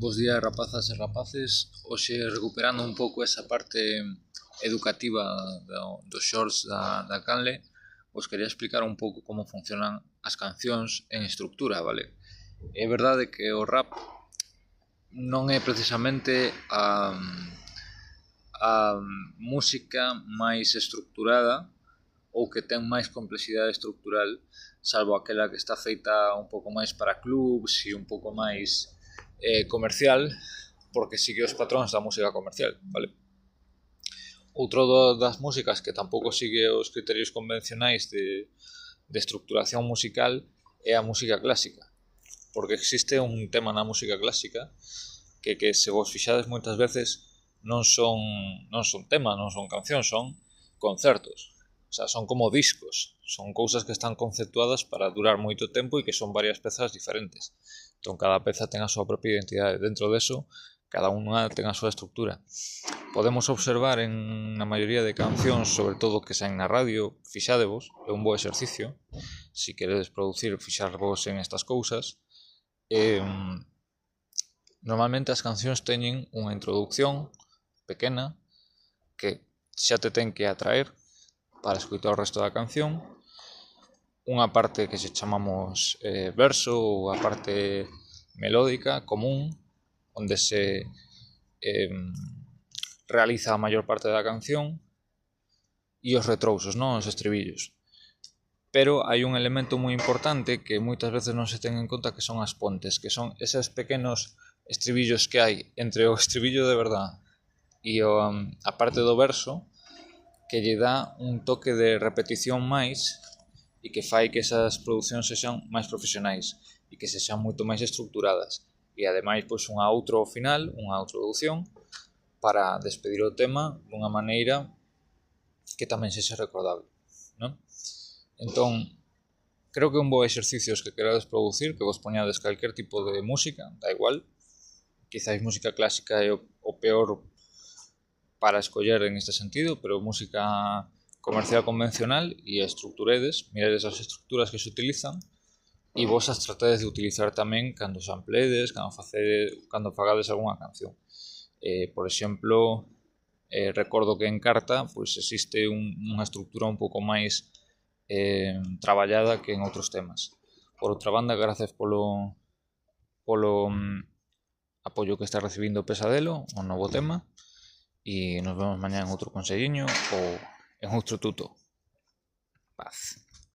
Bos días, rapazas e rapaces. Hoxe, recuperando un pouco esa parte educativa dos shorts da Canle, vos quería explicar un pouco como funcionan as cancións en estructura, vale? É verdade que o rap non é precisamente a música máis estructurada ou que ten máis complexidade estructural, salvo aquela que está feita un pouco máis para clubs e un pouco máis comercial, porque sigue os patróns da música comercial, vale? Outro das músicas que tampouco sigue os criterios convencionais de estructuración musical é a música clásica, porque existe un tema na música clásica que se vos fixades moitas veces non son temas, non son cancións, son concertos. O sea, son como discos, son cousas que están conceptuadas para durar moito tempo e que son varias pezas diferentes. Entón, cada peza ten a súa propia identidade. Dentro deso, cada unha ten a súa estructura. Podemos observar na maioría de cancións, sobre todo que saen na radio, fixadevos, é un bo exercicio, se queredes producir, fixarvos en estas cousas. Normalmente as cancións teñen unha introducción pequena que xa te ten que atraer para escoitar o resto da canción, unha parte que se chamamos verso ou a parte melódica común, onde se realiza a maior parte da canción, e os retrousos, non? Os estribillos. Pero hai un elemento moi importante que moitas veces non se ten en conta, que son as pontes, que son eses pequenos estribillos que hai entre o estribillo de verdad e a parte do verso, que lle dá un toque de repetición máis e que fai que esas producións sexan máis profesionais e que sexan moito máis estructuradas. E ademais, pois, unha outro final, unha introducción para despedir o tema dunha maneira que tamén sexa recordable, non? Entón, creo que un bo exercicio que querades producir, que vos poñades calquer tipo de música, da igual, quizáis música clásica é o peor para escoller en este sentido, pero música comercial convencional, e estruturedes, mirades as estructuras que se utilizan e vos as tratades de utilizar tamén cando sampledes, cando fagades algunha canción. Por exemplo, recordo que en Carta pois existe unha estructura un pouco máis traballada que en outros temas. Por outra banda, gracias polo apoio que está recibindo Pesadelo, un novo tema, e nos vemos mañá en outro conselliño ou en outro tuto. Paz.